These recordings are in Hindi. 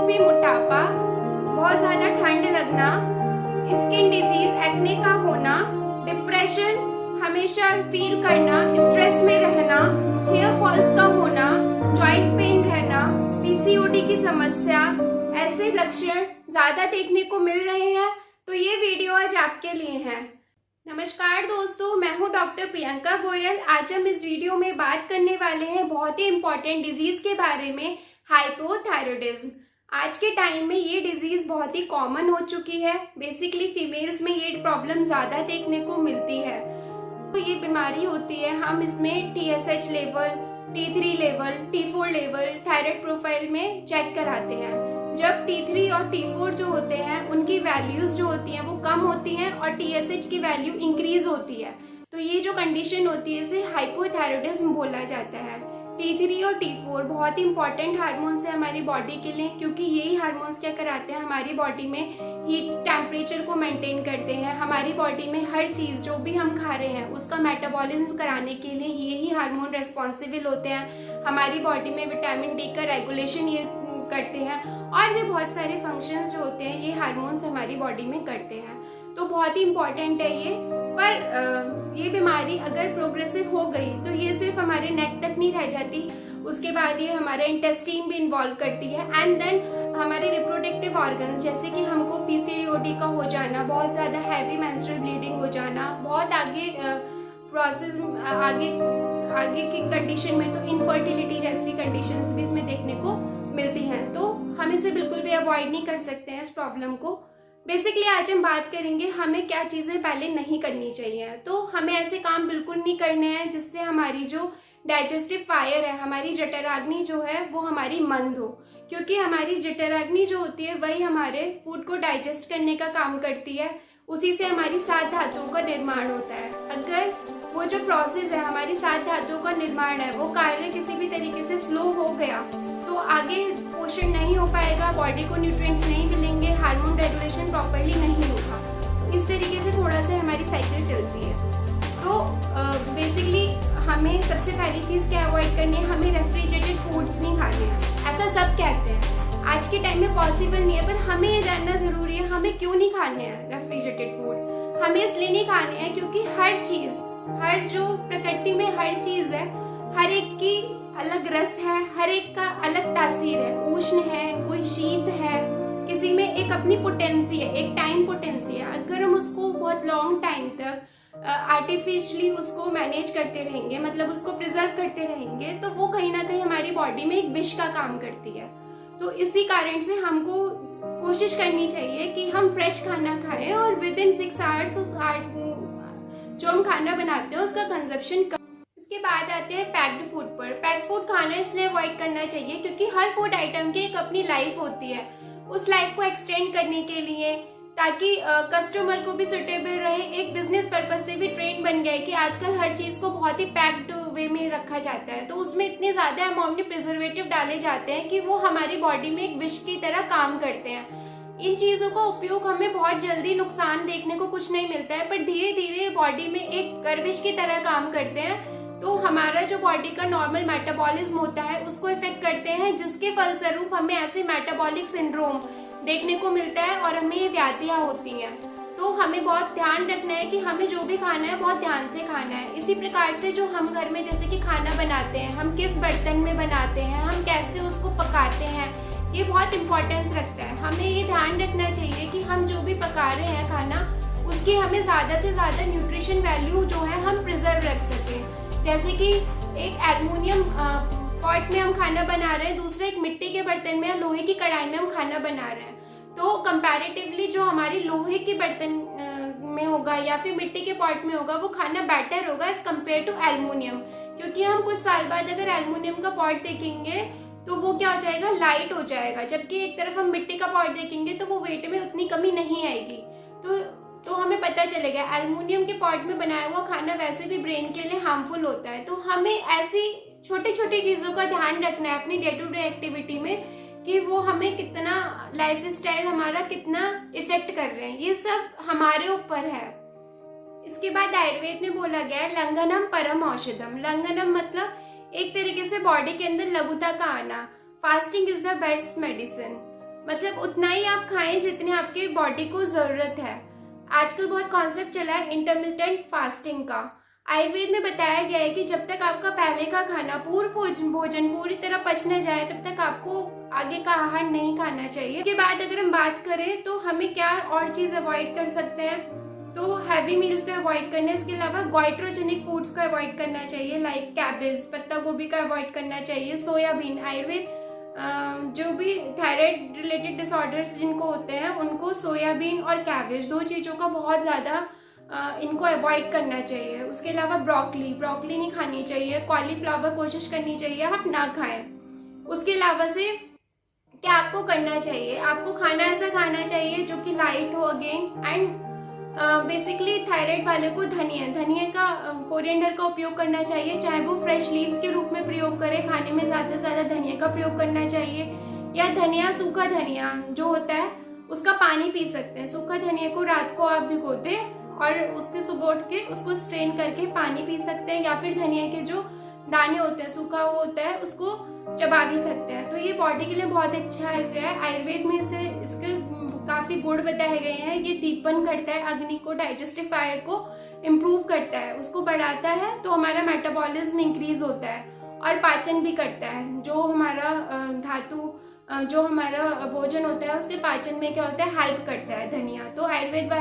में मोटापा, बहुत ज़्यादा ठंड लगना, स्किन डिजीज, एक्ने का होना, डिप्रेशन, हमेशा फील करना, स्ट्रेस में रहना, हेयर फॉल्स का होना, जॉइंट पेन रहना, पीसीओडी की समस्या, ऐसे लक्षण ज़्यादा देखने को मिल रहे हैं। तो ये वीडियो आज आपके लिए है। नमस्कार दोस्तों, मैं हूं डॉक्टर प्रियंका गोयल। आज हम इस वीडियो में बात करने वाले हैं बहुत ही इम्पोर्टेंट डिजीज के बारे में, हाइपोथायरॉयडिज्म। आज के टाइम में ये डिजीज बहुत ही कॉमन हो चुकी है। बेसिकली फीमेल्स में ये प्रॉब्लम ज़्यादा देखने को मिलती है। तो ये बीमारी होती है, हम इसमें TSH level, T3 level, T4 level thyroid profile में चेक कराते हैं। जब T3 और T4 जो होते हैं उनकी वैल्यूज जो होती हैं वो कम होती हैं और TSH की वैल्यू इंक्रीज होती है, तो ये जो कंडीशन होती है इसे हाइपोथायरॉयडिज्म बोला जाता है। T3 और T4 बहुत ही इंपॉर्टेंट हार्मोन्स है हमारी बॉडी के लिए, क्योंकि यही हार्मोन्स क्या कराते हैं, हमारी बॉडी में हीट टेम्परेचर को मेंटेन करते हैं। हमारी बॉडी में हर चीज़ जो भी हम खा रहे हैं उसका मेटाबॉलिज्म कराने के लिए यही हार्मोन रेस्पॉन्सिबल होते हैं। हमारी बॉडी में विटामिन D का रेगुलेशन ये करते हैं और भी बहुत सारे फंक्शंस जो होते हैं ये हार्मोन्स हमारी बॉडी में करते हैं। तो बहुत ही इम्पॉर्टेंट है ये। पर ये बीमारी अगर प्रोग्रेसिव हो गई तो ये सिर्फ हमारे नेक तक नहीं रह जाती, उसके बाद ये हमारे इंटेस्टाइन भी इन्वॉल्व करती है एंड देन हमारे रिप्रोडक्टिव ऑर्गन्स, जैसे कि हमको PCOD का हो जाना, बहुत ज़्यादा हैवी मेंस्ट्रुअल ब्लीडिंग हो जाना, बहुत आगे प्रोसेस आगे की कंडीशन में तो इनफर्टिलिटी जैसी कंडीशंस भी इसमें देखने को मिलती हैं। तो हम इसे बिल्कुल भी अवॉइड नहीं कर सकते हैं इस प्रॉब्लम को। बेसिकली आज हम बात करेंगे हमें क्या चीज़ें पहले नहीं करनी चाहिए। तो हमें ऐसे काम बिल्कुल नहीं करने हैं जिससे हमारी जो डाइजेस्टिव फायर है, हमारी जठराग्नि जो है वो हमारी मंद हो, क्योंकि हमारी जठराग्नि जो होती है वही हमारे फूड को डाइजेस्ट करने का काम करती है। उसी से हमारी 7 धातुओं का निर्माण होता है। अगर वो जो प्रोसेस है, हमारी 7 धातुओं का निर्माण है, वो कार्य किसी भी तरीके से स्लो हो गया तो आगे पोषण नहीं हो पाएगा, बॉडी को न्यूट्रिएंट्स नहीं मिलेंगे, हार्मोन रेगुलेशन प्रॉपर्ली नहीं होगा। इस तरीके से थोड़ा सा हमारी साइकिल चलती है। तो बेसिकली हमें सबसे पहली चीज़ क्या अवॉइड करनी है, हमें रेफ्रिजरेटेड फूड्स नहीं खाने हैं। ऐसा सब कहते हैं, आज के टाइम में पॉसिबल नहीं है, पर हमें ये जानना ज़रूरी है हमें क्यों नहीं खाने हैं रेफ्रिजरेटेड फूड। हमें इसलिए नहीं खाने हैं क्योंकि हर चीज़, हर जो प्रकृति में हर चीज़ है, हर एक की अलग रस है, हर एक का अलग तासीर है। उष्ण है, कोई शीत है, किसी में एक अपनी पोटेंसी है, एक टाइम पोटेंसी है। अगर हम उसको बहुत लॉन्ग टाइम तक आर्टिफिशियली उसको मैनेज करते रहेंगे, मतलब उसको प्रिजर्व करते रहेंगे, तो वो कहीं ना कहीं हमारी बॉडी में एक विष का काम करती है। तो इसी कारण से हमको कोशिश करनी चाहिए कि हम फ्रेश खाना खाएं और विद इन 6 आवर्स उस जो हम खाना बनाते हैं उसका कंजप्शन। इसके बाद आते हैं पैक्ड फूड पर। पैक्ड फूड खाना इसलिए अवॉइड करना चाहिए क्योंकि हर फूड आइटम की एक अपनी लाइफ होती है। उस लाइफ को एक्सटेंड करने के लिए, ताकि कस्टमर को भी सुटेबल रहे, एक बिजनेस पर्पज से भी ट्रेंड बन गया है कि आजकल हर चीज़ को बहुत ही पैक्ड वे में रखा जाता है। तो उसमें इतने ज़्यादा अमाउंट में प्रिजर्वेटिव डाले जाते हैं कि वो हमारी बॉडी में एक विष की तरह काम करते हैं। इन चीज़ों का उपयोग हमें बहुत जल्दी नुकसान देखने को कुछ नहीं मिलता है, पर धीरे धीरे बॉडी में एक गर्विश की तरह काम करते हैं। तो हमारा जो बॉडी का नॉर्मल मेटाबॉलिज्म होता है उसको इफेक्ट करते हैं, जिसके फलस्वरूप हमें ऐसे मेटाबॉलिक सिंड्रोम देखने को मिलता है और हमें ये व्याधियाँ होती हैं। तो हमें बहुत ध्यान रखना है कि हमें जो भी खाना है बहुत ध्यान से खाना है। इसी प्रकार से जो हम घर में जैसे कि खाना बनाते हैं, हम किस बर्तन में बनाते हैं, हम कैसे उसको पकाते हैं, ये बहुत इम्पोर्टेंस रखता है। हमें ये ध्यान रखना चाहिए कि हम जो भी पका रहे हैं खाना, उसकी हमें ज़्यादा से ज़्यादा न्यूट्रिशन वैल्यू जो है हम प्रिजर्व रख सकें। जैसे कि एक एल्युमिनियम पॉट में हम खाना बना रहे हैं, दूसरे एक मिट्टी के बर्तन में या लोहे की कढ़ाई में हम खाना बना रहे हैं, तो कंपैरेटिवली जो हमारी लोहे के बर्तन में होगा या फिर मिट्टी के पॉट में होगा वो खाना बेटर होगा एज कम्पेयर टू एल्युमिनियम। क्योंकि हम कुछ साल बाद अगर एल्युमिनियम का पॉट देखेंगे तो वो क्या हो जाएगा, लाइट हो जाएगा, जबकि एक तरफ हम मिट्टी का पॉट देखेंगे तो वो वेट में उतनी कमी नहीं आएगी। तो हमें पता चलेगा एल्युमिनियम के पॉट में बनाया हुआ खाना वैसे भी ब्रेन के लिए हार्मफुल होता है। तो हमें ऐसी छोटी छोटी चीज़ों का ध्यान रखना है अपनी डे टू डे एक्टिविटी में कि वो हमें कितना, लाइफ स्टाइल हमारा कितना इफेक्ट कर रहे हैं, ये सब हमारे ऊपर है। इसके बाद आयुर्वेद में बोला गया है लंघनम परम औषधम। लंघनम मतलब एक तरीके से बॉडी के अंदर लघुता का आना। Fasting is the best medicine. मतलब उतना ही आप खाएं जितने आपके बॉडी को ज़रूरत है। आजकल बहुत कॉन्सेप्ट चला है इंटरमिटेंट फास्टिंग का। आयुर्वेद में बताया गया है कि जब तक आपका पहले का खाना भोजन पूरी तरह पच न जाए तब तक आपको आगे का आहार नहीं खाना चाहिए। उसके बाद अगर हम बात करें तो हमें क्या और चीज़ अवॉइड कर सकते हैं, तो हैवी मील्स को अवॉइड करना है। इसके अलावा गॉइट्रोजेनिक फूड्स को अवॉइड करना चाहिए, लाइक कैबेज, पत्ता गोभी का अवॉइड करना चाहिए, सोयाबीन। आयुर्वेद जो भी थायराइड रिलेटेड डिसऑर्डर्स जिनको होते हैं उनको सोयाबीन और कैबेज 2 चीज़ों का बहुत ज़्यादा इनको अवॉइड करना चाहिए। उसके अलावा ब्रोकली नहीं खानी चाहिए, कॉलीफ्लावर कोशिश करनी चाहिए आप ना खाएं। उसके अलावा से क्या आपको करना चाहिए, आपको खाना ऐसा खाना चाहिए जो कि लाइट हो अगेन। एंड बेसिकली थायराइड वाले को धनिया का कोरिएंडर का उपयोग करना चाहिए, चाहे वो फ्रेश लीव्स के रूप में प्रयोग करें, खाने में ज़्यादा से ज़्यादा धनिया का प्रयोग करना चाहिए, या सूखा धनिया जो होता है उसका पानी पी सकते हैं। सूखा धनिया को रात को आप भिगो दें और उसके सुबह उठ के उसको स्ट्रेन करके पानी पी सकते हैं, या फिर धनिया के जो दाने होते हैं सूखा वो होता है उसको चबा भी सकते हैं। तो ये बॉडी के लिए बहुत अच्छा है। आयुर्वेद में इसके काफ़ी गुण बताए गए हैं। ये दीपन करता है अग्नि को, डाइजेस्टिव फायर को इम्प्रूव करता है, उसको बढ़ाता है, तो हमारा मेटाबॉलिज्म इंक्रीज होता है और पाचन भी करता है। जो हमारा धातु जो हमारा भोजन होता है उसके पाचन में क्या होता है, हेल्प करता है धनिया। तो आयुर्वेद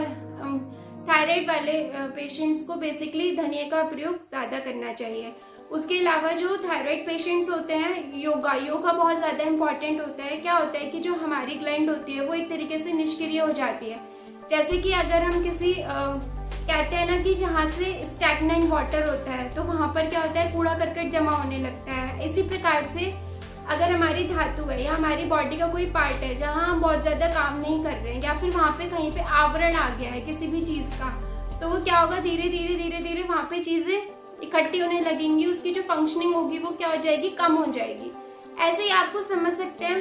थायराइड वाले पेशेंट्स को बेसिकली धनिया का प्रयोग ज़्यादा करना चाहिए। उसके अलावा जो थायराइड पेशेंट्स होते हैं, योगा बहुत ज़्यादा इंपॉर्टेंट होता है। क्या होता है कि जो हमारी ग्लैंड होती है वो एक तरीके से निष्क्रिय हो जाती है। जैसे कि अगर हम किसी कहते हैं ना कि जहाँ से स्टैग्नेंट वाटर होता है तो वहाँ पर क्या होता है, कूड़ा करकट जमा होने लगता है। इसी प्रकार से अगर हमारी धातु है या हमारी बॉडी का कोई पार्ट है जहाँ हम बहुत ज़्यादा काम नहीं कर रहे हैं, या फिर वहाँ पे कहीं पे आवरण आ गया है किसी भी चीज़ का, तो वो क्या होगा, धीरे धीरे वहाँ पे चीज़ें इकट्ठी होने लगेंगी, उसकी जो फंक्शनिंग होगी वो क्या हो जाएगी, कम हो जाएगी। ऐसे ही आपको समझ सकते हैं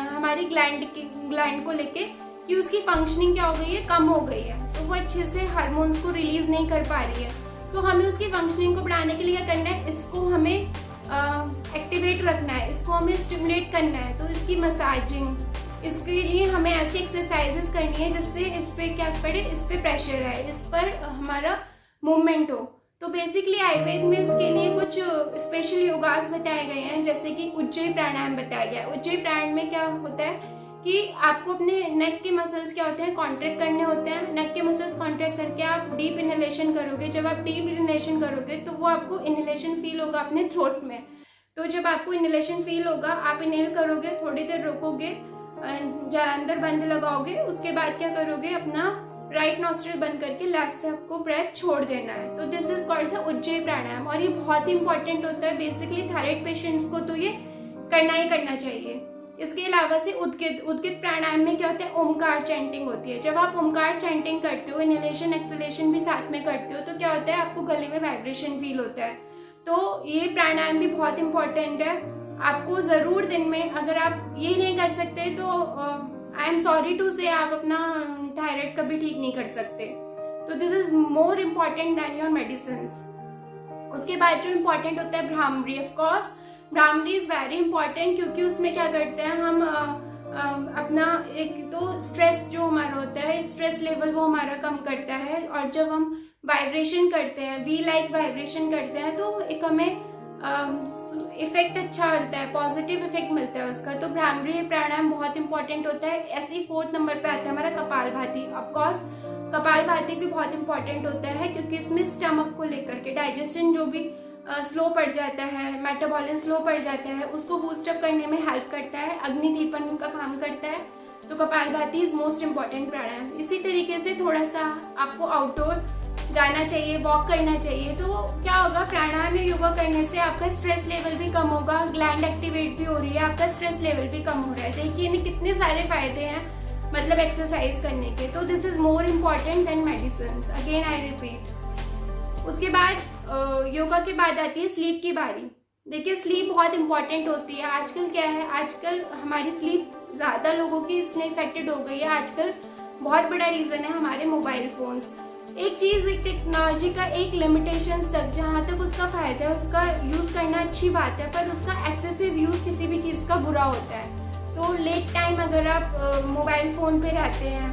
हमारी ग्लैंड को लेके कि उसकी फंक्शनिंग क्या हो गई है, कम हो गई है, तो वो अच्छे से हार्मोन्स को रिलीज नहीं कर पा रही है। तो हमें उसकी फंक्शनिंग को बढ़ाने के लिए क्या करना है, इसको हमें एक्टिवेट रखना है, इसको हमें स्टिमुलेट करना है। तो इसकी मसाजिंग, इसके लिए हमें ऐसी एक्सरसाइजेस करनी है जिससे इस पे क्या पड़े, इस पे प्रेशर आए, इस पर हमारा मूवमेंट हो। तो बेसिकली आयुर्वेद में इसके लिए कुछ स्पेशल योगास बताए गए हैं, जैसे कि उज्जयी प्राणायाम बताया गया है। उज्जयी प्राणायाम में क्या होता है कि आपको अपने नेक के मसल्स क्या होते हैं, कॉन्ट्रैक्ट करने होते हैं। नेक के मसल्स कॉन्ट्रैक्ट करके आप डीप इनहेलेशन करोगे। जब आप डीप इनहेलेशन करोगे तो वो आपको इनहेलेशन फील होगा अपने थ्रोट में। तो जब आपको इनहेलेशन फील होगा, आप इनहेल करोगे, थोड़ी देर रुकोगे, जलांदर बंद लगाओगे, उसके बाद क्या करोगे, अपना राइट नॉस्ट्रिल बंद करके लेफ्ट से आपको ब्रेथ छोड़ देना है। तो this is called the Ujjayi pranayama, और ये बहुत ही इंपॉर्टेंट होता है। बेसिकली थायराइड पेशेंट्स को तो ये करना ही करना चाहिए। इसके अलावा से उद्गित प्राणायाम में क्या होता है, ओमकार चैंटिंग होती है। जब आप ओमकार चैंटिंग करते हो, इनहेलेशन एक्सहेलेशन भी साथ में करते हो, तो क्या होता है, आपको गले में वाइब्रेशन फील होता है। तो ये प्राणायाम भी बहुत इंपॉर्टेंट है। आपको ज़रूर दिन में, अगर आप ये नहीं कर सकते तो आई एम सॉरी टू से आप अपना थायराइड कभी ठीक नहीं कर सकते। तो this is more important than your medicines. उसके बाद जो इम्पॉर्टेंट होता है bhramari, of course bhramari is very important, क्योंकि उसमें क्या करते हैं हम अपना एक तो स्ट्रेस जो हमारा होता है, स्ट्रेस लेवल वो हमारा कम करता है। और जब हम वाइब्रेशन करते हैं, वी लाइक वाइब्रेशन करते हैं, तो एक हमें इफेक्ट अच्छा मिलता है, पॉजिटिव इफेक्ट मिलता है उसका। तो भ्रामरी प्राणायाम बहुत इंपॉर्टेंट होता है। ऐसे ही 4th नंबर पे आता है हमारा कपालभाति। ऑफकोर्स कपालभाति भी बहुत इंपॉर्टेंट होता है, क्योंकि इसमें स्टमक को लेकर के डाइजेशन जो भी स्लो पड़ जाता है, मेटाबॉलिज्म स्लो पड़ जाता है, उसको बूस्टअप करने में हेल्प करता है, अग्निदीपन का काम करता है। तो कपालभाति इज मोस्ट इम्पॉर्टेंट प्राणायाम। इसी तरीके से थोड़ा सा आपको आउटडोर जाना चाहिए, वॉक करना चाहिए। तो क्या होगा, प्राणायाम या योगा करने से आपका स्ट्रेस लेवल भी कम होगा, ग्लैंड एक्टिवेट भी हो रही है, आपका स्ट्रेस लेवल भी कम हो रहा है। देखिए इन्हें कितने सारे फायदे हैं मतलब एक्सरसाइज करने के। तो this is more important than medicine, again I repeat. उसके बाद योगा के बाद आती है स्लीप की बारी। देखिए स्लीप बहुत इंपॉर्टेंट होती है। आजकल क्या है, आजकल हमारी स्लीप ज़्यादा लोगों की इसलिए इफेक्टेड हो गई है। आजकल बहुत बड़ा रीज़न है हमारे मोबाइल फोन्स। एक चीज़, एक टेक्नोलॉजी का एक लिमिटेशंस तक, जहाँ तक उसका फ़ायदा है उसका यूज़ करना अच्छी बात है, पर उसका एक्सेसिव यूज़ किसी भी चीज़ का बुरा होता है। तो लेट टाइम अगर आप मोबाइल फ़ोन पे रहते हैं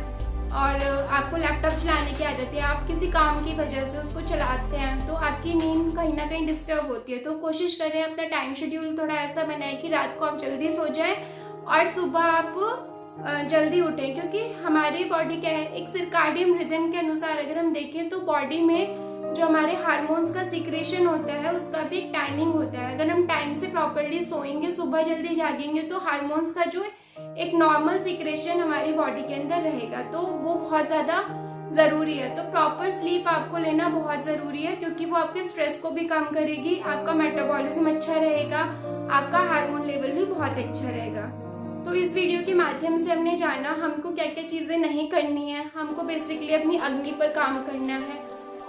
और आपको लैपटॉप चलाने की आदत है, आप किसी काम की वजह से उसको चलाते हैं, तो आपकी नींद कहीं ना कहीं डिस्टर्ब होती है। तो कोशिश करें अपना टाइम शेड्यूल थोड़ा ऐसा बनाए कि रात को आप जल्दी सो जाएं और सुबह आप जल्दी उठें, क्योंकि हमारी बॉडी क्या है, एक सर्काडियन रिदम के अनुसार अगर हम देखें तो बॉडी में जो हमारे हार्मोन्स का सिक्रेशन होता है उसका भी एक टाइमिंग होता है। अगर हम टाइम से प्रॉपरली सोएंगे, सुबह जल्दी जागेंगे, तो हार्मोन्स का जो एक नॉर्मल सिक्रेशन हमारी बॉडी के अंदर रहेगा, तो वो बहुत ज़्यादा ज़रूरी है। तो प्रॉपर स्लीप आपको लेना बहुत ज़रूरी है, क्योंकि वो आपके स्ट्रेस को भी कम करेगी, आपका मेटाबॉलिज्म अच्छा रहेगा, आपका हार्मोन लेवल भी बहुत अच्छा रहेगा। तो इस वीडियो के माध्यम से हमने जाना हमको क्या क्या चीज़ें नहीं करनी है, हमको बेसिकली अपनी अग्नि पर काम करना है,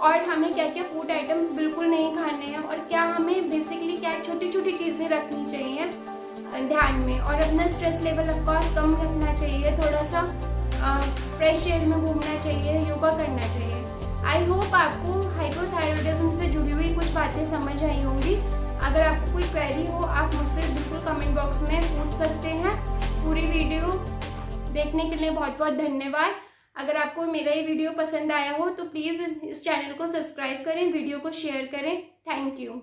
और हमें क्या क्या फूड आइटम्स बिल्कुल नहीं खाने हैं, और क्या हमें बेसिकली क्या छोटी छोटी चीज़ें रखनी चाहिए ध्यान में, और अपना स्ट्रेस लेवल ऑफकोर्स कम रखना चाहिए, थोड़ा सा फ्रेश एयर में घूमना चाहिए, योगा करना चाहिए। आई होप आपको हाइपोथायरॉयडिज्म से जुड़ी हुई कुछ बातें समझ आई होंगी। अगर आपको कोई क्वेरी हो आप मुझसे बिल्कुल कमेंट बॉक्स में पूछ सकते हैं। पूरी वीडियो देखने के लिए बहुत बहुत धन्यवाद। अगर आपको मेरा ये वीडियो पसंद आया हो तो प्लीज़ इस चैनल को सब्सक्राइब करें, वीडियो को शेयर करें। Thank you.